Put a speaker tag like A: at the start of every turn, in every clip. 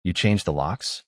A: You changed the locks?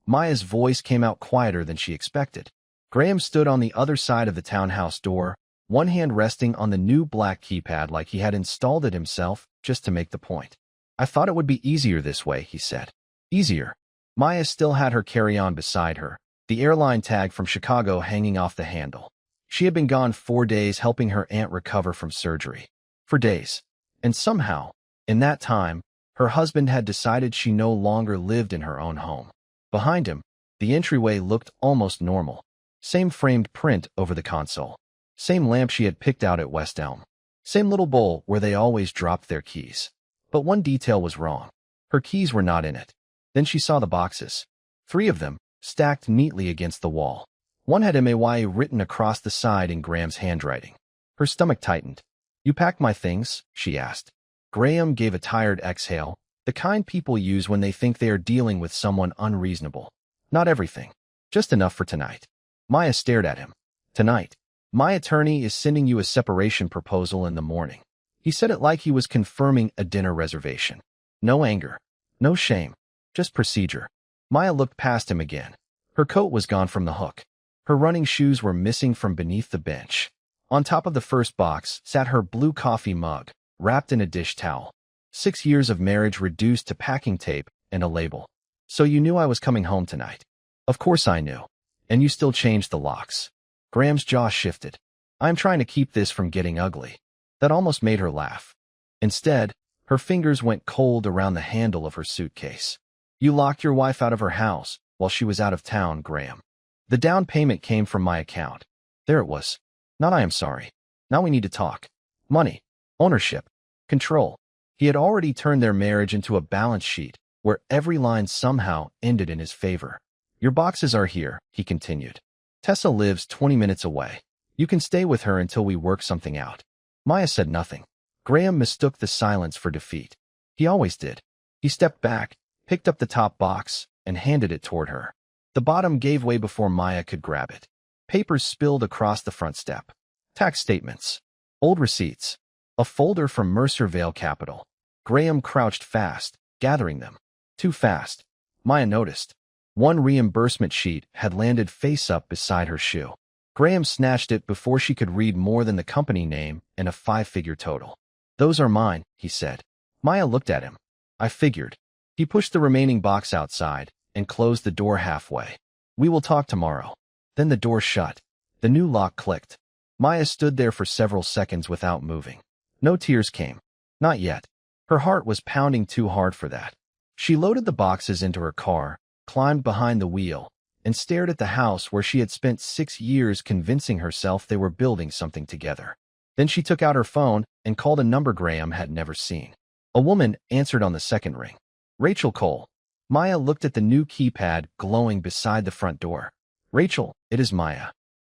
A: Maya's voice came out quieter than she expected. Graham stood on the other side of the townhouse door, one hand resting on the new black keypad like he had installed it himself just to make the point. I thought it would be easier this way, he said. Easier? Maya still had her carry-on beside her, the airline tag from Chicago hanging off the handle. She had been gone 4 days helping her aunt recover from surgery. 4 days. And somehow, in that time, her husband had decided she no longer lived in her own home. Behind him, the entryway looked almost normal. Same framed print over the console. Same lamp she had picked out at West Elm. Same little bowl where they always dropped their keys. But one detail was wrong. Her keys were not in it. Then she saw the boxes. 3 of them, stacked neatly against the wall. One had MAYA written across the side in Graham's handwriting. Her stomach tightened. You packed my things? She asked. Graham gave a tired exhale, the kind people use when they think they are dealing with someone unreasonable. Not everything. Just enough for tonight. Maya stared at him. Tonight. My attorney is sending you a separation proposal in the morning. He said it like he was confirming a dinner reservation. No anger. No shame. Just procedure. Maya looked past him again. Her coat was gone from the hook. Her running shoes were missing from beneath the bench. On top of the first box sat her blue coffee mug, wrapped in a dish towel. 6 years of marriage reduced to packing tape and a label. So you knew I was coming home tonight. Of course I knew. And you still changed the locks. Graham's jaw shifted. I'm trying to keep this from getting ugly. That almost made her laugh. Instead, her fingers went cold around the handle of her suitcase. You locked your wife out of her house while she was out of town, Graham. The down payment came from my account. There it was. Not I am sorry. Now we need to talk. Money. Ownership. Control. He had already turned their marriage into a balance sheet where every line somehow ended in his favor. Your boxes are here, he continued. Tessa lives 20 minutes away. You can stay with her until we work something out. Maya said nothing. Graham mistook the silence for defeat. He always did. He stepped back, picked up the top box, and handed it toward her. The bottom gave way before Maya could grab it. Papers spilled across the front step. Tax statements. Old receipts. A folder from Mercer Vale Capital. Graham crouched fast, gathering them. Too fast. Maya noticed. One reimbursement sheet had landed face up beside her shoe. Graham snatched it before she could read more than the company name and a 5-figure total. Those are mine, he said. Maya looked at him. I figured. He pushed the remaining box outside and closed the door halfway. We will talk tomorrow. Then the door shut. The new lock clicked. Maya stood there for several seconds without moving. No tears came. Not yet. Her heart was pounding too hard for that. She loaded the boxes into her car, climbed behind the wheel, and stared at the house where she had spent 6 years convincing herself they were building something together. Then she took out her phone and called a number Graham had never seen. A woman answered on the second ring. Rachel Cole. Maya looked at the new keypad glowing beside the front door. Rachel, it is Maya.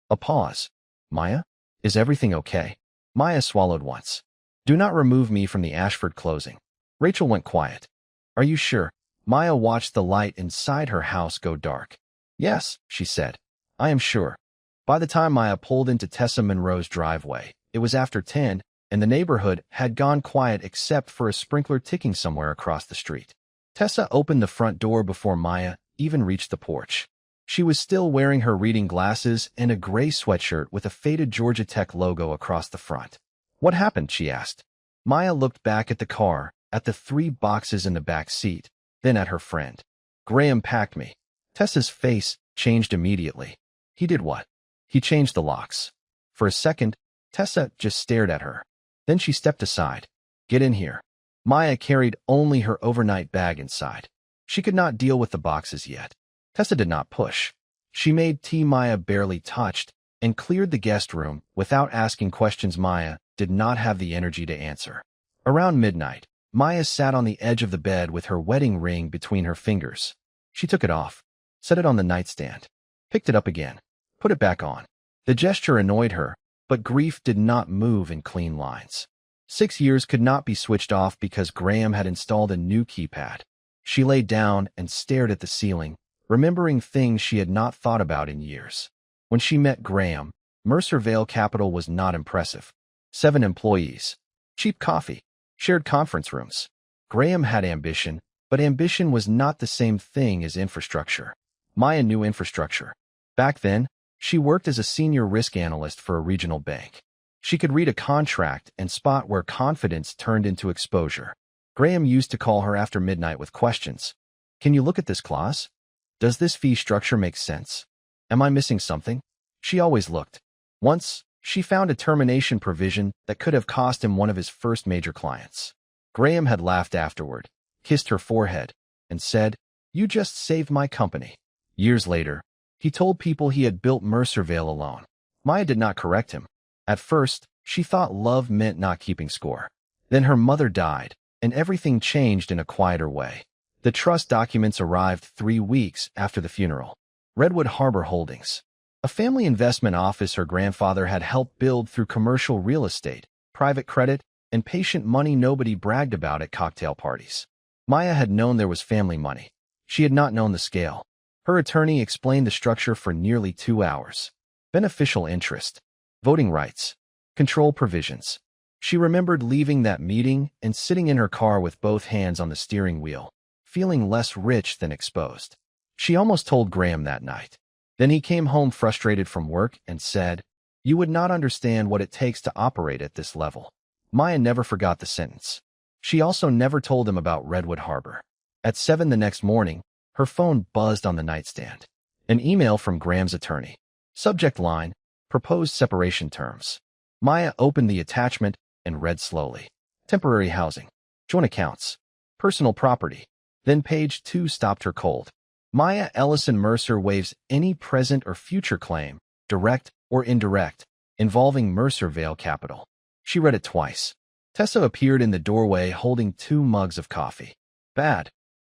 A: A pause. Maya? Is everything okay? Maya swallowed once. Do not remove me from the Ashford closing. Rachel went quiet. Are you sure? Maya watched the light inside her house go dark. Yes, she said. I am sure. By the time Maya pulled into Tessa Monroe's driveway, it was after 10, and the neighborhood had gone quiet except for a sprinkler ticking somewhere across the street. Tessa opened the front door before Maya even reached the porch. She was still wearing her reading glasses and a gray sweatshirt with a faded Georgia Tech logo across the front. What happened? She asked. Maya looked back at the car, at the 3 boxes in the back seat, then at her friend. Graham packed me. Tessa's face changed immediately. He did what? He changed the locks. For a second, Tessa just stared at her. Then she stepped aside. Get in here. Maya carried only her overnight bag inside. She could not deal with the boxes yet. Tessa did not push. She made tea Maya barely touched and cleared the guest room without asking questions Maya did not have the energy to answer. Around midnight, Maya sat on the edge of the bed with her wedding ring between her fingers. She took it off, set it on the nightstand, picked it up again, put it back on. The gesture annoyed her, but grief did not move in clean lines. 6 years could not be switched off because Graham had installed a new keypad. She lay down and stared at the ceiling, remembering things she had not thought about in years. When she met Graham, Mercer Vale Capital was not impressive. 7 employees, cheap coffee, shared conference rooms. Graham had ambition, But ambition was not the same thing as infrastructure. Maya knew infrastructure. Back then, she worked as a senior risk analyst for a regional bank. She could read a contract and spot where confidence turned into exposure. Graham used to call her after midnight with questions. Can you look at this clause? Does this fee structure make sense? Am I missing something? She always looked. Once, she found a termination provision that could have cost him one of his first major clients. Graham had laughed afterward, kissed her forehead, and said, "You just saved my company." Years later, he told people he had built Mercervale alone. Maya did not correct him. At first, she thought love meant not keeping score. Then her mother died, and everything changed in a quieter way. The trust documents arrived 3 weeks after the funeral. Redwood Harbor Holdings, a family investment office her grandfather had helped build through commercial real estate, private credit, and patient money nobody bragged about at cocktail parties. Maya had known there was family money. She had not known the scale. Her attorney explained the structure for nearly 2 hours. Beneficial interest, voting rights, control provisions. She remembered leaving that meeting and sitting in her car with both hands on the steering wheel, feeling less rich than exposed. She almost told Graham that night. Then he came home frustrated from work and said, "You would not understand what it takes to operate at this level." Maya never forgot the sentence. She also never told him about Redwood Harbor. At 7 the next morning, her phone buzzed on the nightstand. An email from Graham's attorney. Subject line, proposed separation terms. Maya opened the attachment and read slowly. Temporary housing, joint accounts, personal property. Then page 2 stopped her cold. Maya Ellison Mercer waives any present or future claim, direct or indirect, involving Mercervale Capital. She read it twice. Tessa appeared in the doorway holding 2 mugs of coffee. Bad.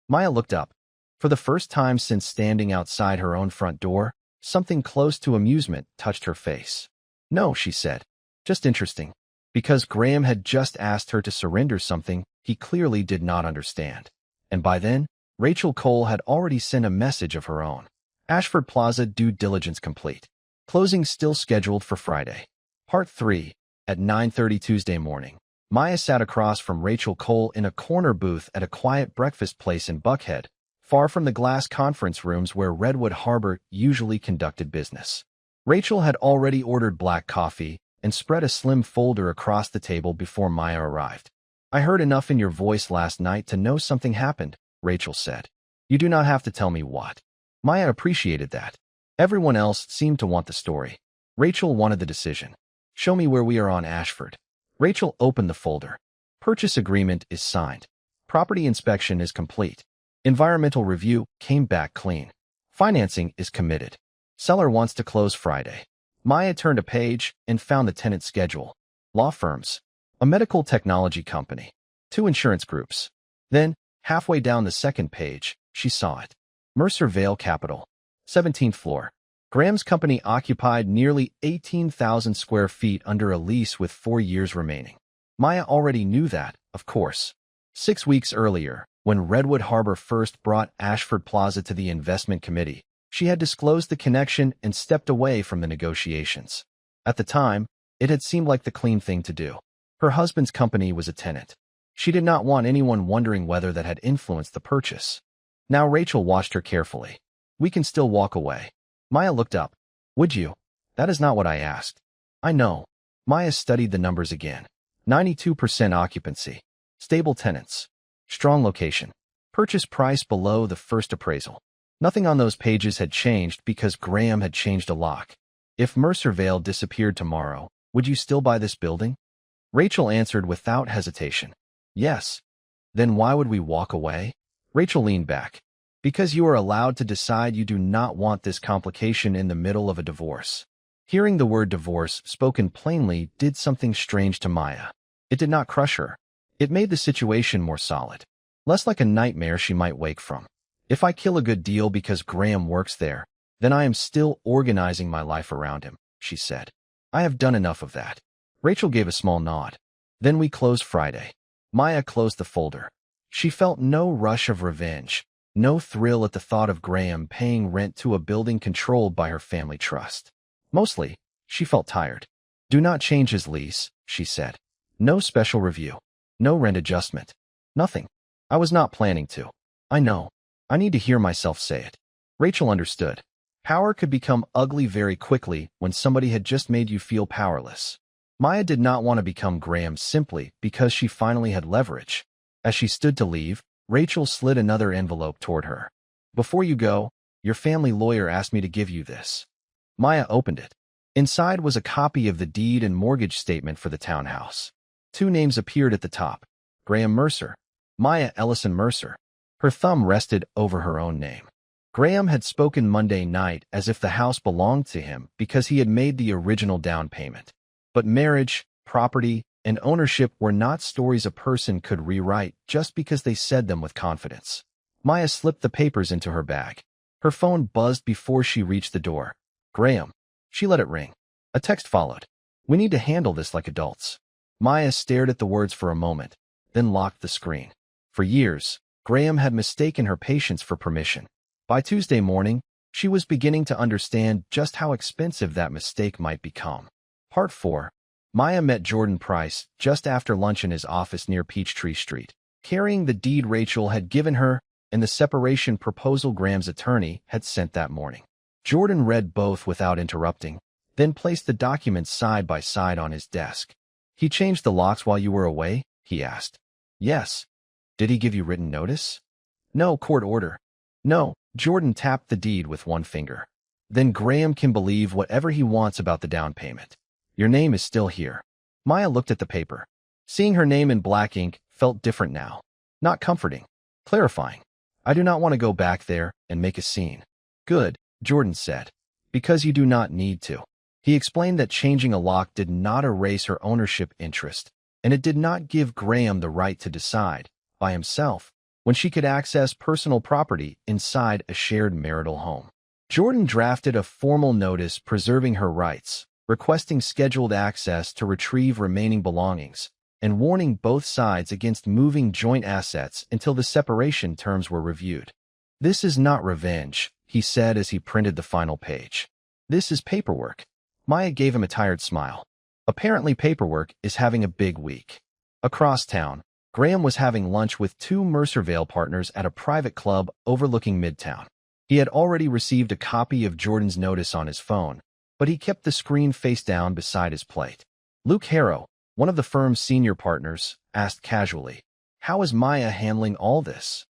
A: Maya looked up. For the first time since standing outside her own front door, something close to amusement touched her face. "No," she said. "Just interesting." Because Graham had just asked her to surrender something he clearly did not understand. And by then, Rachel Cole had already sent a message of her own. Ashford Plaza due diligence complete. Closing still scheduled for Friday. Part 3. At 9:30 Tuesday morning, Maya sat across from Rachel Cole in a corner booth at a quiet breakfast place in Buckhead, far from the glass conference rooms where Redwood Harbor usually conducted business. Rachel had already ordered black coffee and spread a slim folder across the table before Maya arrived. "I heard enough in your voice last night to know something happened," Rachel said. "You do not have to tell me what." Maya appreciated that. Everyone else seemed to want the story. Rachel wanted the decision. "Show me where we are on Ashford." Rachel opened the folder. Purchase agreement is signed. Property inspection is complete. Environmental review came back clean. Financing is committed. Seller wants to close Friday. Maya turned a page and found the tenant schedule. Law firms. A medical technology company. 2 insurance groups. Then, halfway down the second page, she saw it. Mercervale Capital. 17th floor. Graham's company occupied nearly 18,000 square feet under a lease with 4 years remaining. Maya already knew that, of course. 6 weeks earlier, when Redwood Harbor first brought Ashford Plaza to the investment committee, she had disclosed the connection and stepped away from the negotiations. At the time, it had seemed like the clean thing to do. Her husband's company was a tenant. She did not want anyone wondering whether that had influenced the purchase. Now Rachel watched her carefully. "We can still walk away." Maya looked up. "Would you?" "That is not what I asked." "I know." Maya studied the numbers again. 92% occupancy. Stable tenants. Strong location. Purchase price below the first appraisal. Nothing on those pages had changed because Graham had changed a lock. "If Mercervale disappeared tomorrow, would you still buy this building?" Rachel answered without hesitation. "Yes." "Then why would we walk away?" Rachel leaned back. "Because you are allowed to decide you do not want this complication in the middle of a divorce." Hearing the word divorce spoken plainly did something strange to Maya. It did not crush her. It made the situation more solid. Less like a nightmare she might wake from. "If I kill a good deal because Graham works there, then I am still organizing my life around him," she said. "I have done enough of that." Rachel gave a small nod. "Then we close Friday." Maya closed the folder. She felt no rush of revenge. No thrill at the thought of Graham paying rent to a building controlled by her family trust. Mostly, she felt tired. "Do not change his lease," she said. "No special review. No rent adjustment. Nothing. I was not planning to." I know. I need to hear myself say it. Rachel understood. Power could become ugly very quickly when somebody had just made you feel powerless. Maya did not want to become Graham simply because she finally had leverage. As she stood to leave, Rachel slid another envelope toward her. Before you go, your family lawyer asked me to give you this. Maya opened it. Inside was a copy of the deed and mortgage statement for the townhouse. 2 names appeared at the top. Graham Mercer. Maya Ellison Mercer. Her thumb rested over her own name. Graham had spoken Monday night as if the house belonged to him because he had made the original down payment. But marriage, property, and ownership were not stories a person could rewrite just because they said them with confidence. Maya slipped the papers into her bag. Her phone buzzed before she reached the door. Graham. She let it ring. A text followed. We need to handle this like adults. Maya stared at the words for a moment, then locked the screen. For years, Graham had mistaken her patience for permission. By Tuesday morning, she was beginning to understand just how expensive that mistake might become. Part 4. Maya met Jordan Price just after lunch in his office near Peachtree Street, carrying the deed Rachel had given her and the separation proposal Graham's attorney had sent that morning. Jordan read both without interrupting, then placed the documents side by side on his desk. He changed the locks while you were away? He asked. Yes. Did he give you written notice? No, court order. No. Jordan tapped the deed with one finger. Then Graham can believe whatever he wants about the down payment. Your name is still here. Maya looked at the paper. Seeing her name in black ink felt different now. Not comforting. Clarifying. I do not want to go back there and make a scene. Good, Jordan said. Because you do not need to. He explained that changing a lock did not erase her ownership interest, and it did not give Graham the right to decide, by himself, when she could access personal property inside a shared marital home. Jordan drafted a formal notice preserving her rights, requesting scheduled access to retrieve remaining belongings, and warning both sides against moving joint assets until the separation terms were reviewed. This is not revenge, he said as he printed the final page. This is paperwork. Maya gave him a tired smile. Apparently paperwork is having a big week. Across town, Graham was having lunch with 2 Mercervale partners at a private club overlooking Midtown. He had already received a copy of Jordan's notice on his phone, but he kept the screen face down beside his plate. Luke Harrow, one of the firm's senior partners, asked casually, "How is Maya handling all this?"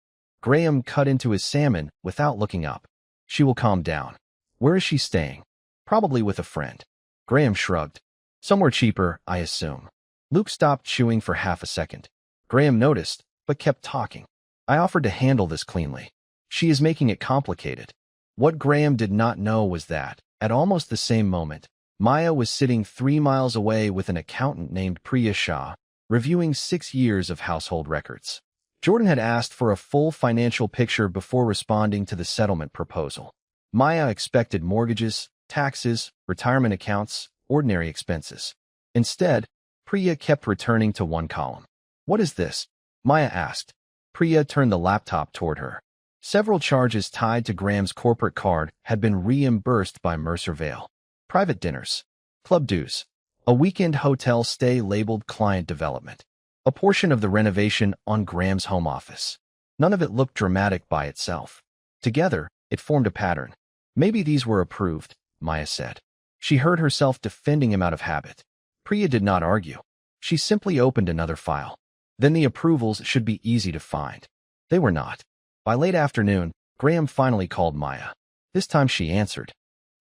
A: Graham cut into his salmon without looking up. "She will calm down." "Where is she staying?" "Probably with a friend." Graham shrugged. "Somewhere cheaper, I assume." Luke stopped chewing for half a second. Graham noticed, but kept talking. "I offered to handle this cleanly. She is making it complicated." What Graham did not know was that, at almost the same moment, Maya was sitting 3 miles away with an accountant named Priya Shah, reviewing 6 years of household records. Jordan had asked for a full financial picture before responding to the settlement proposal. Maya expected mortgages, taxes, retirement accounts, ordinary expenses. Instead, Priya kept returning to one column. "What is this?" Maya asked. Priya turned the laptop toward her. Several charges tied to Graham's corporate card had been reimbursed by Mercervale. Private dinners, club dues, a weekend hotel stay labeled client development, a portion of the renovation on Graham's home office. None of it looked dramatic by itself. Together, it formed a pattern. Maybe these were approved, Maya said. She heard herself defending him out of habit. Priya did not argue. She simply opened another file. Then the approvals should be easy to find. They were not. By late afternoon, Graham finally called Maya. This time she answered.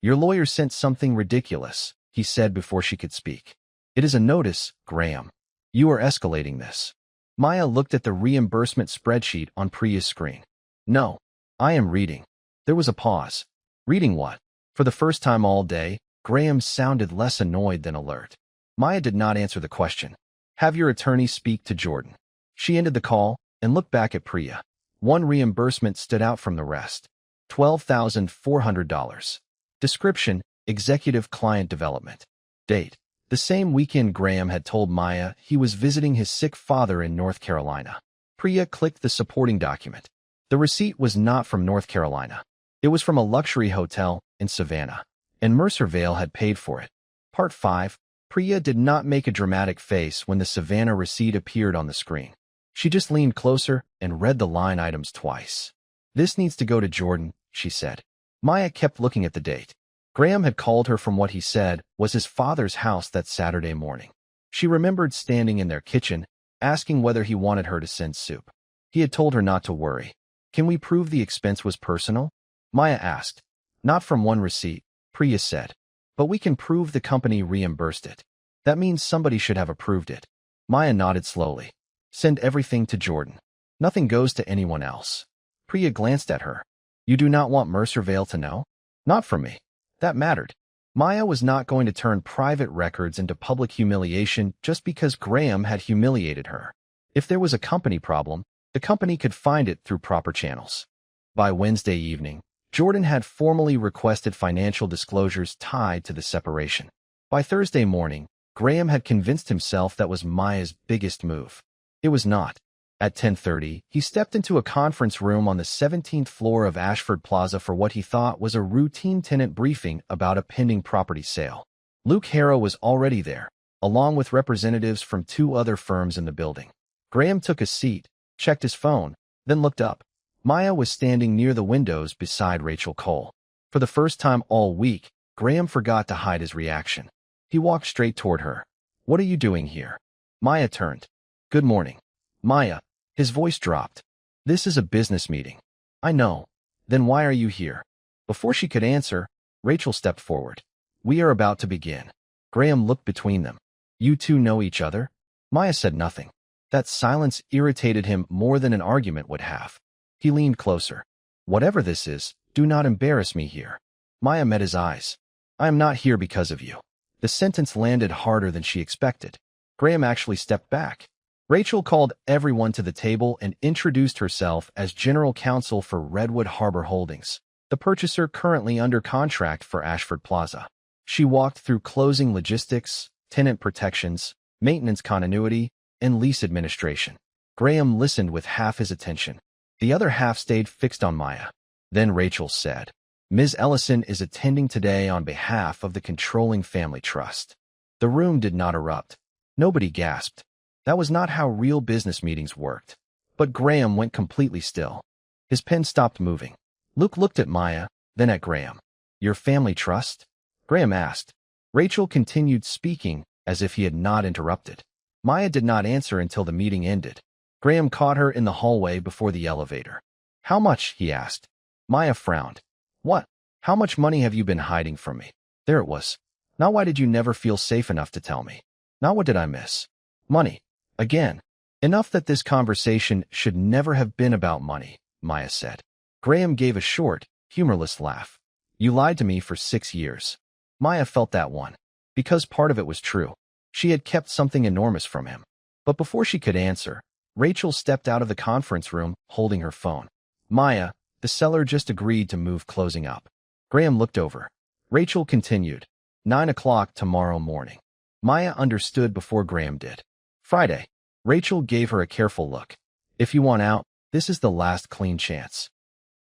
A: "Your lawyer sent something ridiculous," he said before she could speak. "It is a notice, Graham. You are escalating this." Maya looked at the reimbursement spreadsheet on Priya's screen. "No, I am reading." There was a pause. Reading what? For the first time all day, Graham sounded less annoyed than alert. Maya did not answer the question. "Have your attorney speak to Jordan." She ended the call and looked back at Priya. One reimbursement stood out from the rest. $12,400. Description: Executive Client Development. Date: the same weekend Graham had told Maya he was visiting his sick father in North Carolina. Priya clicked the supporting document. The receipt was not from North Carolina. It was from a luxury hotel in Savannah, and Mercervale had paid for it. Part 5. Priya did not make a dramatic face when the Savannah receipt appeared on the screen. She just leaned closer and read the line items twice. "This needs to go to Jordan," she said. Maya kept looking at the date. Graham had called her from what he said was his father's house that Saturday morning. She remembered standing in their kitchen, asking whether he wanted her to send soup. He had told her not to worry. "Can we prove the expense was personal?" Maya asked. "Not from one receipt," Priya said. "But we can prove the company reimbursed it. That means somebody should have approved it." Maya nodded slowly. "Send everything to Jordan. Nothing goes to anyone else." Priya glanced at her. "You do not want Mercervale to know?" "Not from me." That mattered. Maya was not going to turn private records into public humiliation just because Graham had humiliated her. If there was a company problem, the company could find it through proper channels. By Wednesday evening, Jordan had formally requested financial disclosures tied to the separation. By Thursday morning, Graham had convinced himself that was Maya's biggest move. It was not. At 10:30, he stepped into a conference room on the 17th floor of Ashford Plaza for what he thought was a routine tenant briefing about a pending property sale. Luke Harrow was already there, along with representatives from 2 other firms in the building. Graham took a seat, checked his phone, then looked up. Maya was standing near the windows beside Rachel Cole. For the first time all week, Graham forgot to hide his reaction. He walked straight toward her. "What are you doing here?" Maya turned. "Good morning." "Maya." His voice dropped. "This is a business meeting." "I know. Then why are you here?" Before she could answer, Rachel stepped forward. "We are about to begin." Graham looked between them. "You two know each other?" Maya said nothing. That silence irritated him more than an argument would have. He leaned closer. "Whatever this is, do not embarrass me here." Maya met his eyes. "I am not here because of you." The sentence landed harder than she expected. Graham actually stepped back. Rachel called everyone to the table and introduced herself as general counsel for Redwood Harbor Holdings, the purchaser currently under contract for Ashford Plaza. She walked through closing logistics, tenant protections, maintenance continuity, and lease administration. Graham listened with half his attention. The other half stayed fixed on Maya. Then Rachel said, "Ms. Ellison is attending today on behalf of the controlling family trust." The room did not erupt. Nobody gasped. That was not how real business meetings worked. But Graham went completely still. His pen stopped moving. Luke looked at Maya, then at Graham. "Your family trust?" Graham asked. Rachel continued speaking as if he had not interrupted. Maya did not answer until the meeting ended. Graham caught her in the hallway before the elevator. "How much?" he asked. Maya frowned. "What? How much money have you been hiding from me?" There it was. Not why did you never feel safe enough to tell me? Not what did I miss? Money. Again. Enough that this conversation should never have been about money, Maya said. Graham gave a short, humorless laugh. "You lied to me for 6 years." Maya felt that one. Because part of it was true. She had kept something enormous from him. But before she could answer, Rachel stepped out of the conference room, holding her phone. "Maya, the seller just agreed to move closing up." Graham looked over. Rachel continued, 9 o'clock tomorrow morning. Maya understood before Graham did. Friday. Rachel gave her a careful look. "If you want out, this is the last clean chance."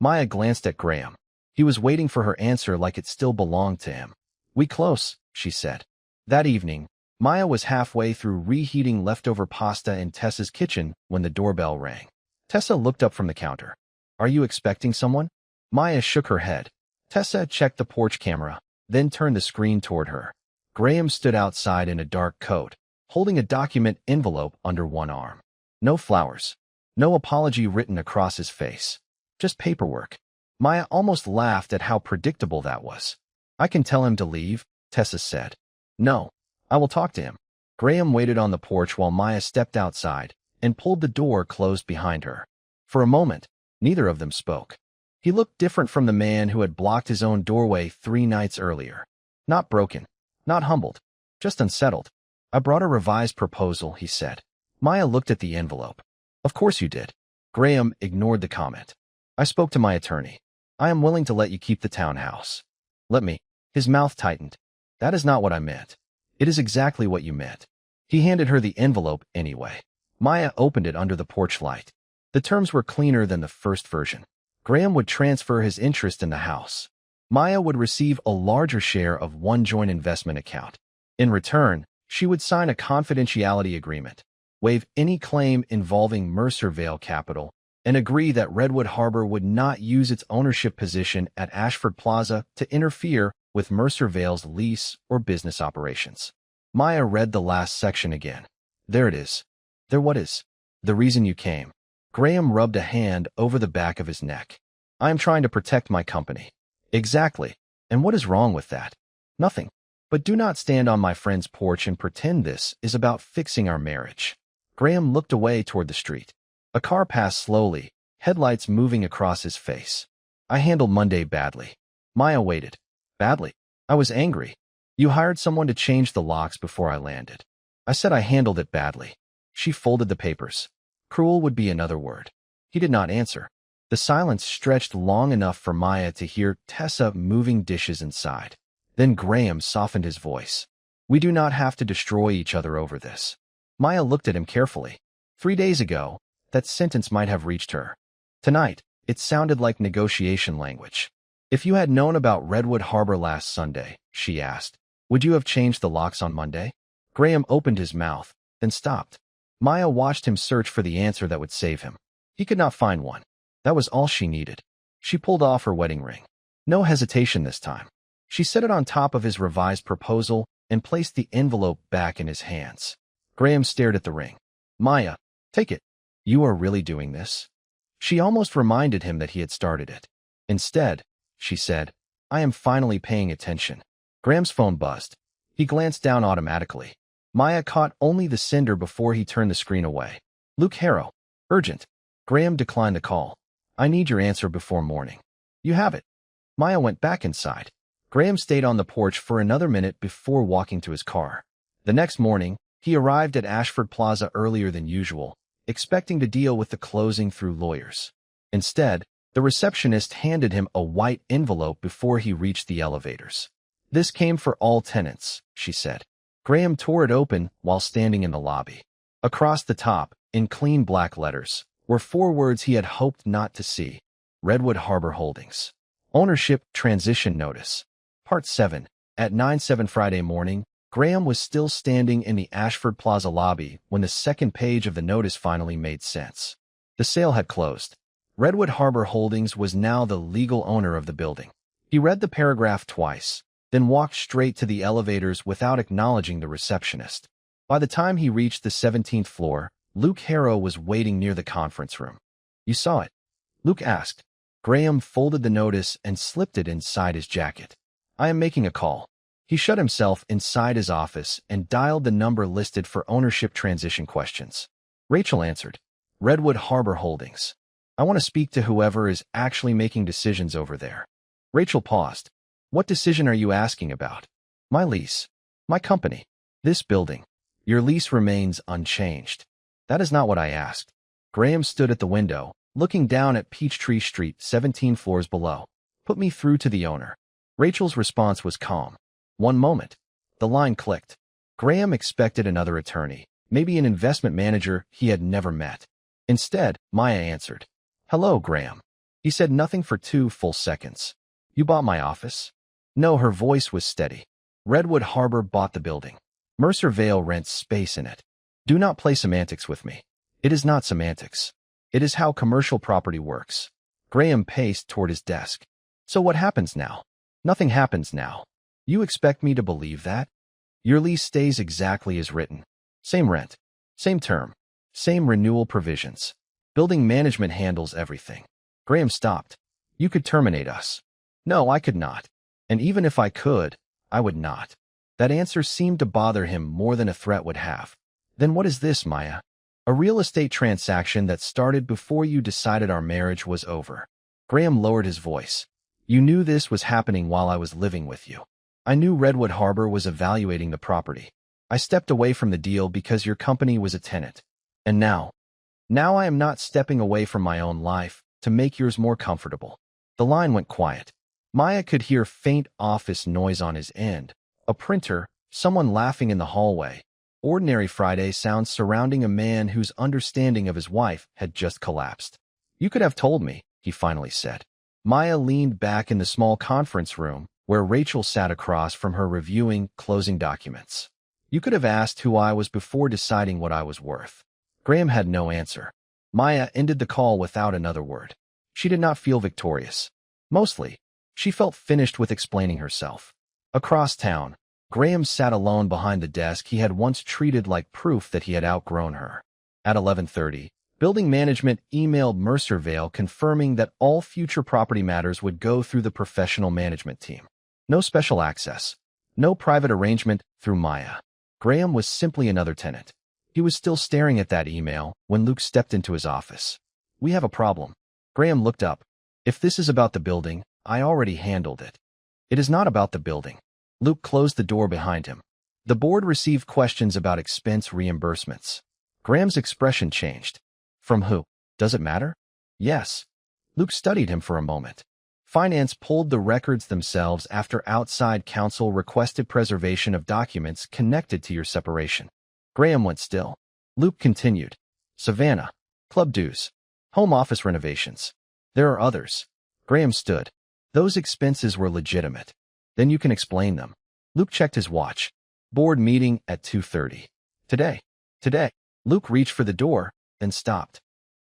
A: Maya glanced at Graham. He was waiting for her answer like it still belonged to him. "We close," she said. That evening, Maya was halfway through reheating leftover pasta in Tessa's kitchen when the doorbell rang. Tessa looked up from the counter. "Are you expecting someone?" Maya shook her head. Tessa checked the porch camera, then turned the screen toward her. Graham stood outside in a dark coat, holding a document envelope under one arm. No flowers. No apology written across his face. Just paperwork. Maya almost laughed at how predictable that was. "I can tell him to leave," Tessa said. "No. I will talk to him." Graham waited on the porch while Maya stepped outside and pulled the door closed behind her. For a moment, neither of them spoke. He looked different from the man who had blocked his own doorway 3 nights earlier. Not broken. Not humbled. Just unsettled. "I brought a revised proposal," he said. Maya looked at the envelope. "Of course you did." Graham ignored the comment. "I spoke to my attorney. I am willing to let you keep the townhouse." "Let me." His mouth tightened. "That is not what I meant." "It is exactly what you meant." He handed her the envelope anyway. Maya opened it under the porch light. The terms were cleaner than the first version. Graham would transfer his interest in the house. Maya would receive a larger share of one joint investment account. In return, she would sign a confidentiality agreement. waive any claim involving Mercervale Capital, and agree that Redwood Harbor would not use its ownership position at Ashford Plaza to interfere with Mercervale's lease or business operations. Maya read the last section again. There it is. There what is? The reason you came. Graham rubbed a hand over the back of his neck. I am trying to protect my company. Exactly. And what is wrong with that? Nothing. But do not stand on my friend's porch and pretend this is about fixing our marriage. Graham looked away toward the street. A car passed slowly, headlights moving across his face. I handled Monday badly. Maya waited. Badly? I was angry. You hired someone to change the locks before I landed. I said I handled it badly. She folded the papers. Cruel would be another word. He did not answer. The silence stretched long enough for Maya to hear Tessa moving dishes inside. Then Graham softened his voice. We do not have to destroy each other over this. Maya looked at him carefully. 3 days ago, that sentence might have reached her. Tonight, it sounded like negotiation language. If you had known about Redwood Harbor last Sunday, she asked, would you have changed the locks on Monday? Graham opened his mouth, then stopped. Maya watched him search for the answer that would save him. He could not find one. That was all she needed. She pulled off her wedding ring. No hesitation this time. She set it on top of his revised proposal and placed the envelope back in his hands. Graham stared at the ring. Maya, take it. You are really doing this? She almost reminded him that he had started it. Instead, she said, I am finally paying attention. Graham's phone buzzed. He glanced down automatically. Maya caught only the sender before he turned the screen away. Luke Harrow. Urgent. Graham declined the call. I need your answer before morning. You have it. Maya went back inside. Graham stayed on the porch for another minute before walking to his car. The next morning, he arrived at Ashford Plaza earlier than usual, expecting to deal with the closing through lawyers. Instead, the receptionist handed him a white envelope before he reached the elevators. This came for all tenants, she said. Graham tore it open while standing in the lobby. Across the top, in clean black letters, were 4 words he had hoped not to see. Redwood Harbor Holdings. Ownership Transition Notice. Part 7. At 9:07 Friday morning, Graham was still standing in the Ashford Plaza lobby when the second page of the notice finally made sense. The sale had closed. Redwood Harbor Holdings was now the legal owner of the building. He read the paragraph twice, then walked straight to the elevators without acknowledging the receptionist. By the time he reached the 17th floor, Luke Harrow was waiting near the conference room. You saw it? Luke asked. Graham folded the notice and slipped it inside his jacket. I am making a call. He shut himself inside his office and dialed the number listed for ownership transition questions. Rachel answered. Redwood Harbor Holdings. I want to speak to whoever is actually making decisions over there. Rachel paused. What decision are you asking about? My lease. My company. This building. Your lease remains unchanged. That is not what I asked. Graham stood at the window, looking down at Peachtree Street 17 floors below. Put me through to the owner. Rachel's response was calm. One moment. The line clicked. Graham expected another attorney, maybe an investment manager he had never met. Instead, Maya answered. Hello, Graham. He said nothing for 2 full seconds. You bought my office? No, her voice was steady. Redwood Harbor bought the building. Mercervale rents space in it. Do not play semantics with me. It is not semantics. It is how commercial property works. Graham paced toward his desk. So what happens now? Nothing happens now. You expect me to believe that? Your lease stays exactly as written. Same rent. Same term. Same renewal provisions. Building management handles everything. Graham stopped. You could terminate us. No, I could not. And even if I could, I would not. That answer seemed to bother him more than a threat would have. Then what is this, Maya? A real estate transaction that started before you decided our marriage was over. Graham lowered his voice. You knew this was happening while I was living with you. I knew Redwood Harbor was evaluating the property. I stepped away from the deal because your company was a tenant. And now I am not stepping away from my own life to make yours more comfortable. The line went quiet. Maya could hear faint office noise on his end. A printer, someone laughing in the hallway. Ordinary Friday sounds surrounding a man whose understanding of his wife had just collapsed. You could have told me, he finally said. Maya leaned back in the small conference room where Rachel sat across from her reviewing closing documents. You could have asked who I was before deciding what I was worth. Graham had no answer. Maya ended the call without another word. She did not feel victorious. Mostly, she felt finished with explaining herself. Across town, Graham sat alone behind the desk he had once treated like proof that he had outgrown her. At 11:30, building management emailed Mercervale confirming that all future property matters would go through the professional management team. No special access. No private arrangement through Maya. Graham was simply another tenant. He was still staring at that email when Luke stepped into his office. "We have a problem." Graham looked up. "If this is about the building, I already handled it." "It is not about the building." Luke closed the door behind him. "The board received questions about expense reimbursements." Graham's expression changed. "From who? Does it matter?" "Yes." Luke studied him for a moment. "Finance pulled the records themselves after outside counsel requested preservation of documents connected to your separation." Graham went still. Luke continued. "Savannah, club dues, home office renovations. There are others." Graham stood. "Those expenses were legitimate. Then you can explain them." Luke checked his watch. "Board meeting at 2:30. Today." "Today." Luke reached for the door, then stopped.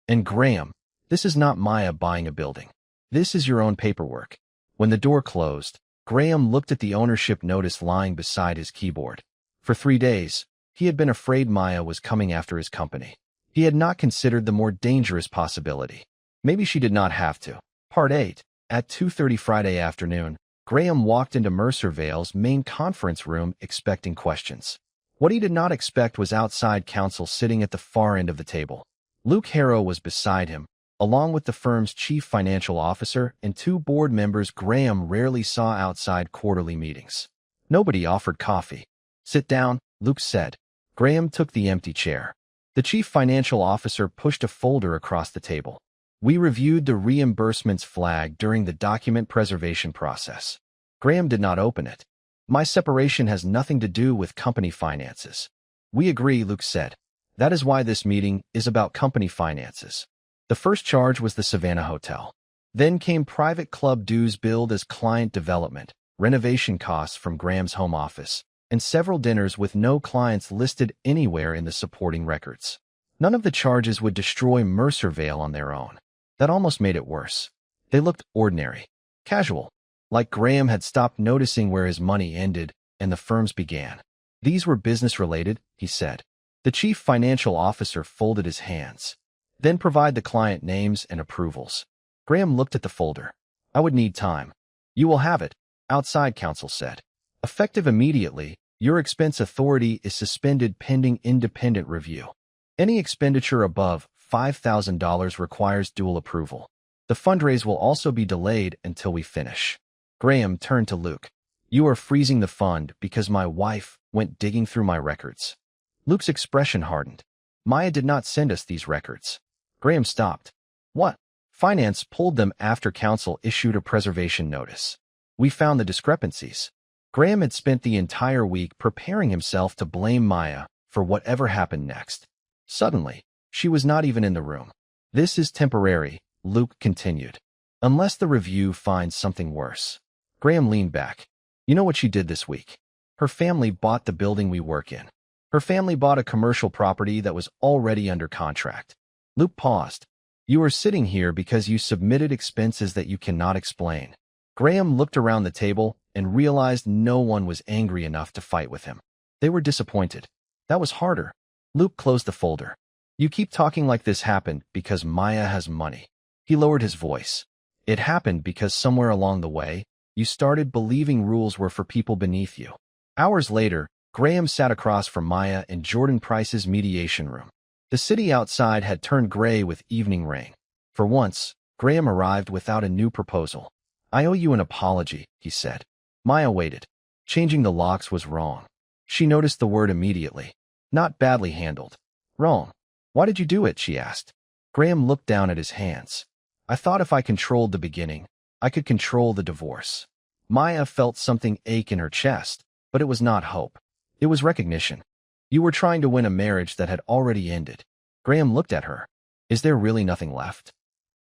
A: "And Graham, this is not Maya buying a building. This is your own paperwork." When the door closed, Graham looked at the ownership notice lying beside his keyboard. For 3 days, he had been afraid Maya was coming after his company. He had not considered the more dangerous possibility. Maybe she did not have to. Part 8. At 2:30 Friday afternoon, Graham walked into Mercervale's main conference room expecting questions. What he did not expect was outside counsel sitting at the far end of the table. Luke Harrow was beside him, along with the firm's chief financial officer and 2 board members Graham rarely saw outside quarterly meetings. Nobody offered coffee. "Sit down," Luke said. Graham took the empty chair. The chief financial officer pushed a folder across the table. "We reviewed the reimbursements flag during the document preservation process." Graham did not open it. "My separation has nothing to do with company finances." "We agree," Luke said. "That is why this meeting is about company finances." The first charge was the Savannah Hotel. Then came private club dues billed as client development, renovation costs from Graham's home office, and several dinners with no clients listed anywhere in the supporting records. None of the charges would destroy Mercervale on their own. That almost made it worse. They looked ordinary, casual, like Graham had stopped noticing where his money ended and the firm's began. "These were business-related," he said. The chief financial officer folded his hands. "Then provide the client names and approvals." Graham looked at the folder. "I would need time." "You will have it," outside counsel said. "Effective immediately, your expense authority is suspended pending independent review. Any expenditure above $5,000 requires dual approval. The fundraise will also be delayed until we finish." Graham turned to Luke. "You are freezing the fund because my wife went digging through my records." Luke's expression hardened. "Maya did not send us these records." Graham stopped. "What?" "Finance pulled them after counsel issued a preservation notice. We found the discrepancies." Graham had spent the entire week preparing himself to blame Maya for whatever happened next. Suddenly, she was not even in the room. "This is temporary," Luke continued, "unless the review finds something worse." Graham leaned back. "You know what she did this week? Her family bought the building we work in. Her family bought a commercial property that was already under contract." Luke paused. "You are sitting here because you submitted expenses that you cannot explain." Graham looked around the table and realized no one was angry enough to fight with him. They were disappointed. That was harder. Luke closed the folder. "You keep talking like this happened because Maya has money." He lowered his voice. "It happened because somewhere along the way, you started believing rules were for people beneath you." Hours later, Graham sat across from Maya in Jordan Price's mediation room. The city outside had turned gray with evening rain. For once, Graham arrived without a new proposal. "I owe you an apology," he said. Maya waited. Changing the locks was wrong. She noticed the word immediately. "Not badly handled." "Wrong. Why did you do it?" she asked. Graham looked down at his hands. "I thought if I controlled the beginning, I could control the divorce." Maya felt something ache in her chest, but it was not hope. It was recognition. "You were trying to win a marriage that had already ended." Graham looked at her. "Is there really nothing left?"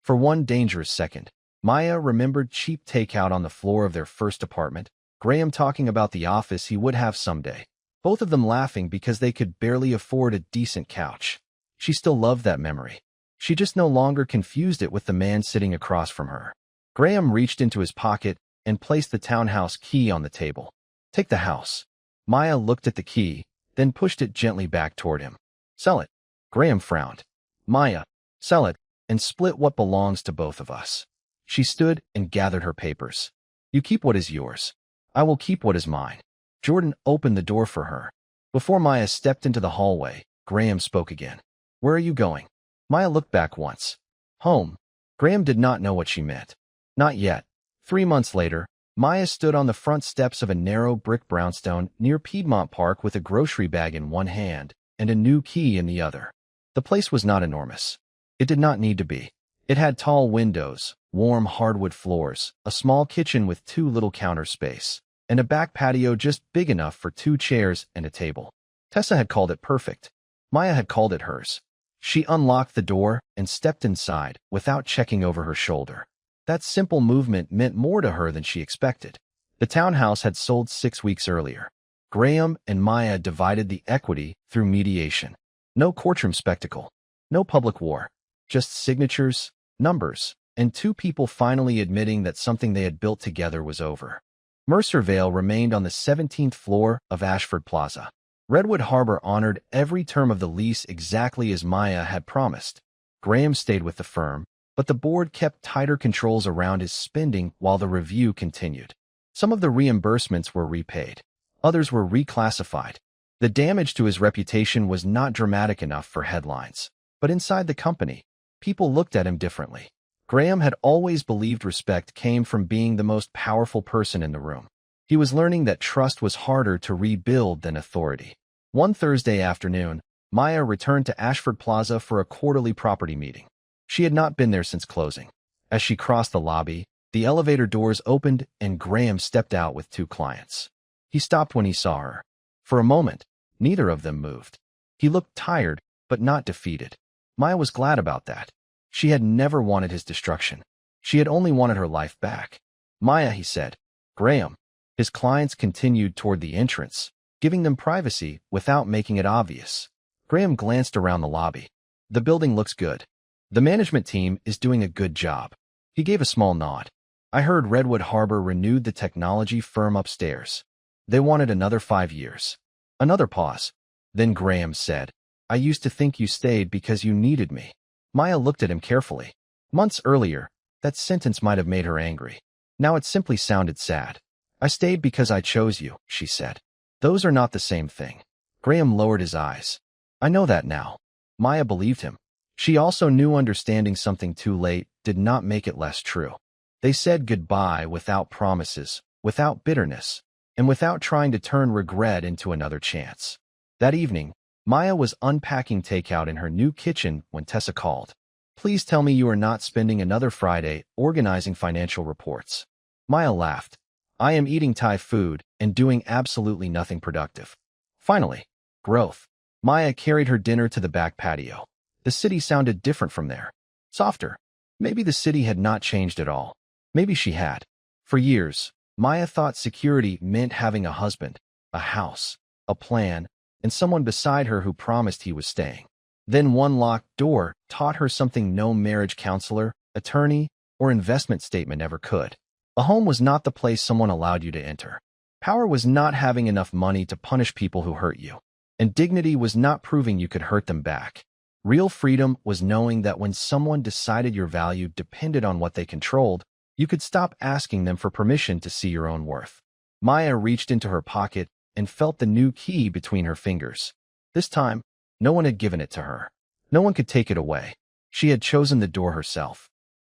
A: For one dangerous second, Maya remembered cheap takeout on the floor of their first apartment, Graham talking about the office he would have someday, both of them laughing because they could barely afford a decent couch. She still loved that memory. She just no longer confused it with the man sitting across from her. Graham reached into his pocket and placed the townhouse key on the table. Take the house. Maya looked at the key, then pushed it gently back toward him. Sell it. Graham frowned. Maya, sell it, and split what belongs to both of us. She stood and gathered her papers. You keep what is yours. I will keep what is mine. Jordan opened the door for her. Before Maya stepped into the hallway, Graham spoke again. Where are you going? Maya looked back once. Home. Graham did not know what she meant. Not yet. 3 months later, Maya stood on the front steps of a narrow brick brownstone near Piedmont Park with a grocery bag in one hand and a new key in the other. The place was not enormous. It did not need to be. It had tall windows, warm hardwood floors, a small kitchen with 2 little counter space, and a back patio just big enough for 2 chairs and a table. Tessa had called it perfect. Maya had called it hers. She unlocked the door and stepped inside without checking over her shoulder. That simple movement meant more to her than she expected. The townhouse had sold 6 weeks earlier. Graham and Maya divided the equity through mediation. No courtroom spectacle. No public war. Just signatures, numbers, and 2 people finally admitting that something they had built together was over. Mercervale remained on the 17th floor of Ashford Plaza. Redwood Harbor honored every term of the lease exactly as Maya had promised. Graham stayed with the firm, but the board kept tighter controls around his spending while the review continued. Some of the reimbursements were repaid. Others were reclassified. The damage to his reputation was not dramatic enough for headlines. But inside the company, people looked at him differently. Graham had always believed respect came from being the most powerful person in the room. He was learning that trust was harder to rebuild than authority. One Thursday afternoon, Maya returned to Ashford Plaza for a quarterly property meeting. She had not been there since closing. As she crossed the lobby, the elevator doors opened and Graham stepped out with 2 clients. He stopped when he saw her. For a moment, neither of them moved. He looked tired, but not defeated. Maya was glad about that. She had never wanted his destruction. She had only wanted her life back. Maya, he said. Graham. His clients continued toward the entrance, giving them privacy without making it obvious. Graham glanced around the lobby. The building looks good. The management team is doing a good job. He gave a small nod. I heard Redwood Harbor renewed the technology firm upstairs. They wanted another 5 years. Another pause. Then Graham said, I used to think you stayed because you needed me. Maya looked at him carefully. Months earlier, that sentence might have made her angry. Now it simply sounded sad. I stayed because I chose you, she said. Those are not the same thing. Graham lowered his eyes. I know that now. Maya believed him. She also knew understanding something too late did not make it less true. They said goodbye without promises, without bitterness, and without trying to turn regret into another chance. That evening, Maya was unpacking takeout in her new kitchen when Tessa called. Please tell me you are not spending another Friday organizing financial reports. Maya laughed. I am eating Thai food and doing absolutely nothing productive. Finally, growth. Maya carried her dinner to the back patio. The city sounded different from there. Softer. Maybe the city had not changed at all. Maybe she had. For years, Maya thought security meant having a husband, a house, a plan, and someone beside her who promised he was staying. Then one locked door taught her something no marriage counselor, attorney, or investment statement ever could. A home was not the place someone allowed you to enter. Power was not having enough money to punish people who hurt you. And dignity was not proving you could hurt them back. Real freedom was knowing that when someone decided your value depended on what they controlled, you could stop asking them for permission to see your own worth. Maya reached into her pocket and felt the new key between her fingers. This time, no one had given it to her. No one could take it away. She had chosen the door herself.